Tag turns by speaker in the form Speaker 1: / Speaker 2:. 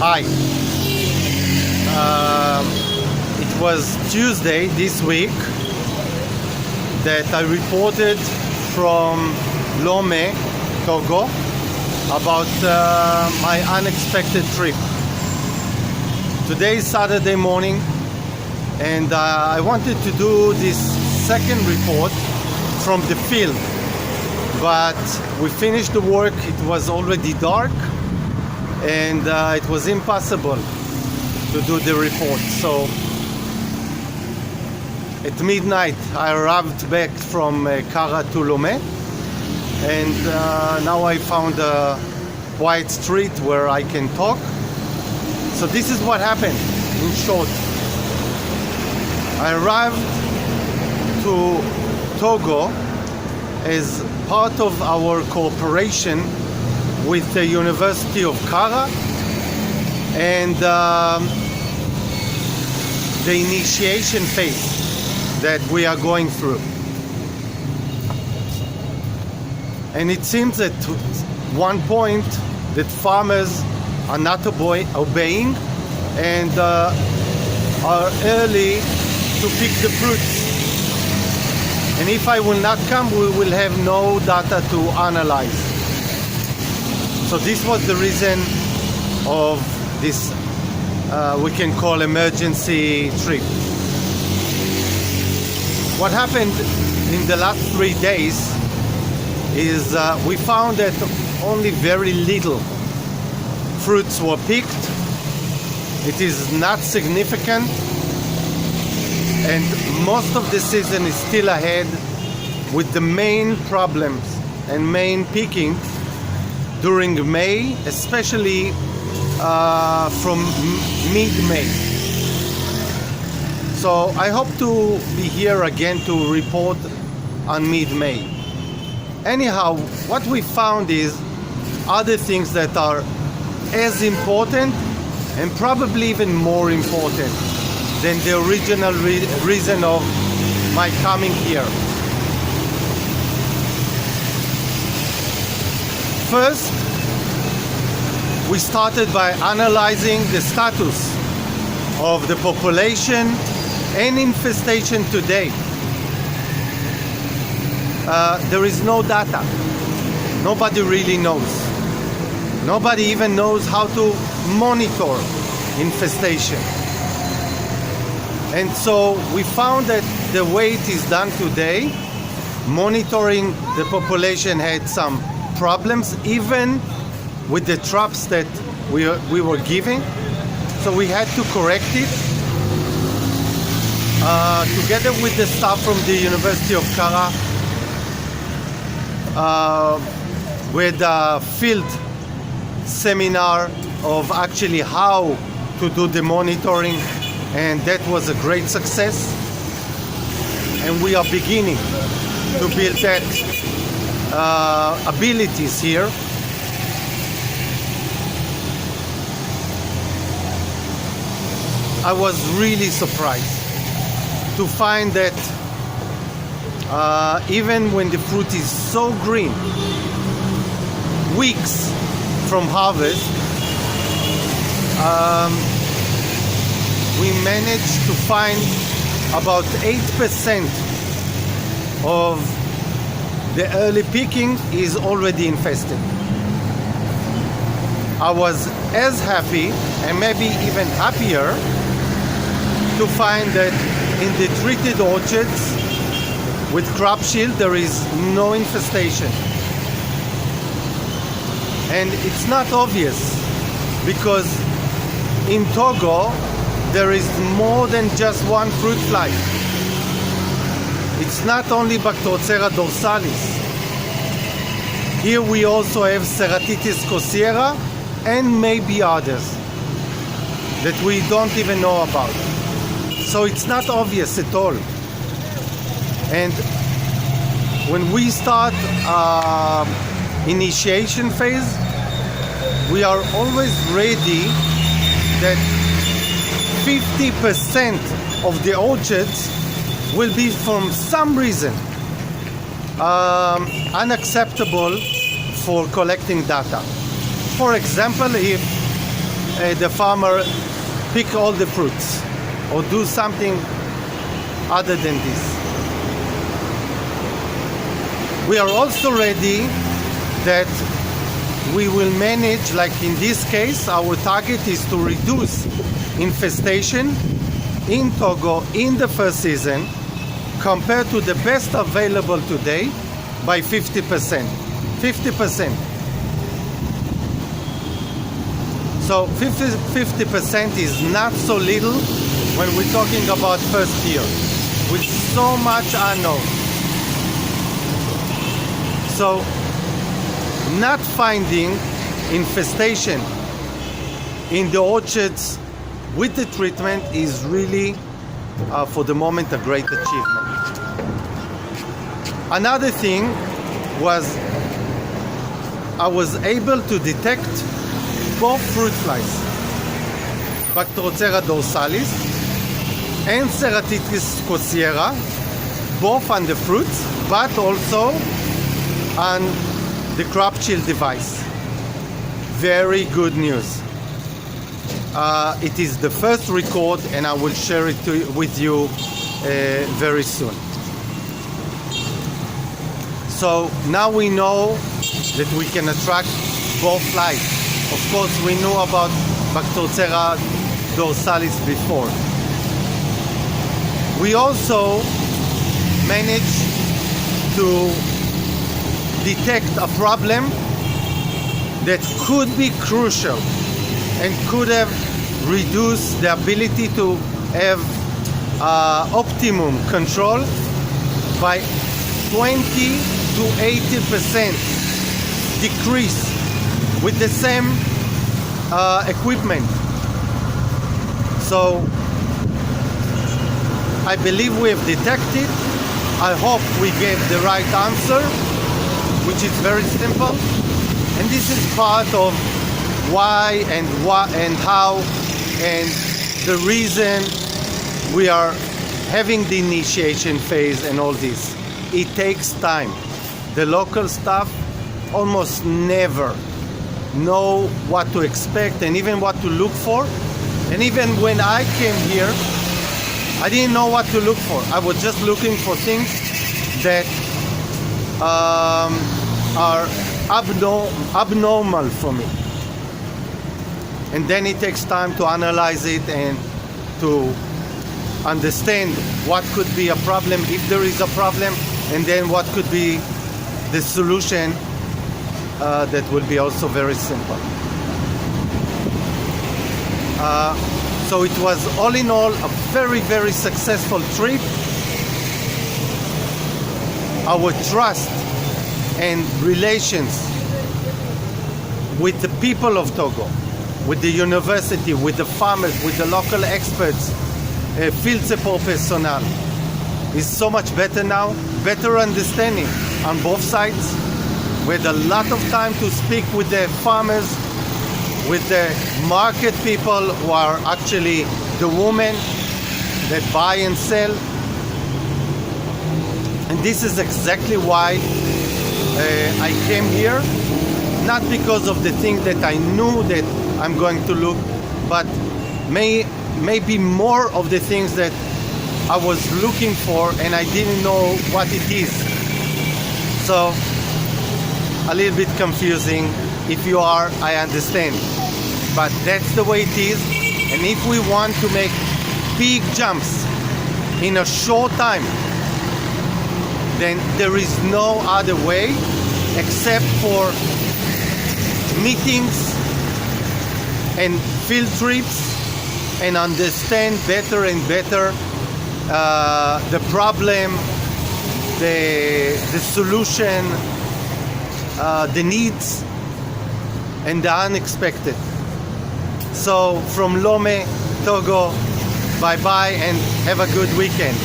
Speaker 1: Hi. It was Tuesday this week that I reported from Lomé, Togo, about my unexpected trip. Today is Saturday morning, and I wanted to do this second report from the field, but we finished the work. It was already dark, and it was impossible to do the report. So at midnight I arrived back from Kara to Lomé, and now I found a quiet street where I can talk. So this is what happened in short. I arrived to Togo as part of our cooperation with the University of Kara and the initiation phase that we are going through. And it seems at one point that farmers are not obeying and are early to pick the fruits. And if I will not come, we will have no data to analyze. So this was the reason of this, we can call emergency trip. What happened in the last 3 days is we found that only very little fruits were picked. It is not significant, and most of the season is still ahead, with the main problems and main picking during May, especially from mid-May. So I hope to be here again to report on mid-May. Anyhow, what we found is other things that are as important and probably even more important than the original reason of my coming here. First, we started by analyzing the status of the population and infestation today. There is no data. Nobody really knows. Nobody even knows how to monitor infestation. And so we found that the way it is done today, monitoring the population had some problems, even with the traps that we were giving. So we had to correct it. Together with the staff from the University of Kara, we had a field seminar of actually how to do the monitoring, and that was a great success. And we are beginning to build that abilities here. I was really surprised to find that even when the fruit is so green, weeks from harvest, we managed to find about 8% of the early picking is already infested. I was as happy, and maybe even happier, to find that in the treated orchards with crop shield there is no infestation. And it's not obvious because in Togo there is more than just one fruit fly. It's not only Bactocera dorsalis. Here we also have Ceratitis cossiera and maybe others that we don't even know about. So it's not obvious at all. And when we start initiation phase, we are always ready that 50% of the orchards will be, from some reason, unacceptable for collecting data. For example, if the farmer pick all the fruits or do something other than this. We are also ready that we will manage, like in this case, our target is to reduce infestation in Togo in the first season compared to the best available today by 50%. 50%. So 50% is not so little when we're talking about first year, with so much unknown. So not finding infestation in the orchards with the treatment is really, for the moment, a great achievement. Another thing was I was able to detect both fruit flies, Bacterothera dorsalis and Ceratitis cossiera, both on the fruits, but also on the crop chill device. Very good news. It is the first record, and I will share it with you very soon. So now we know that we can attract both flies. Of course, we knew about Bacterothera dorsalis before. We also managed to detect a problem that could be crucial and could have reduced the ability to have optimum control by 20 to 80% decrease with the same equipment. So I believe we have detected. I hope we gave the right answer, which is very simple. And this is part of why and how and the reason we are having the initiation phase and all this. It takes time. The local staff almost never know what to expect and even what to look for. And even when I came here, I didn't know what to look for. I was just looking for things that are abnormal for me. And then it takes time to analyze it and to understand what could be a problem, if there is a problem, and then what could be the solution that will be also very simple. So it was all in all a very, very successful trip. Our trust and relations with the people of Togo, with the university, with the farmers, with the local experts, field support personnel, is so much better now, better understanding on both sides. We had a lot of time to speak with the farmers, with the market people who are actually the women that buy and sell. And this is exactly why I came here, not because of the thing that I knew that I'm going to look, but maybe more of the things that I was looking for and I didn't know what it is. So a little bit confusing. If you are, I understand. But that's the way it is. And if we want to make big jumps in a short time, then there is no other way except for meetings and field trips and understand better and better the problem, the solution, the needs, and the unexpected. So from Lome, Togo, bye-bye and have a good weekend.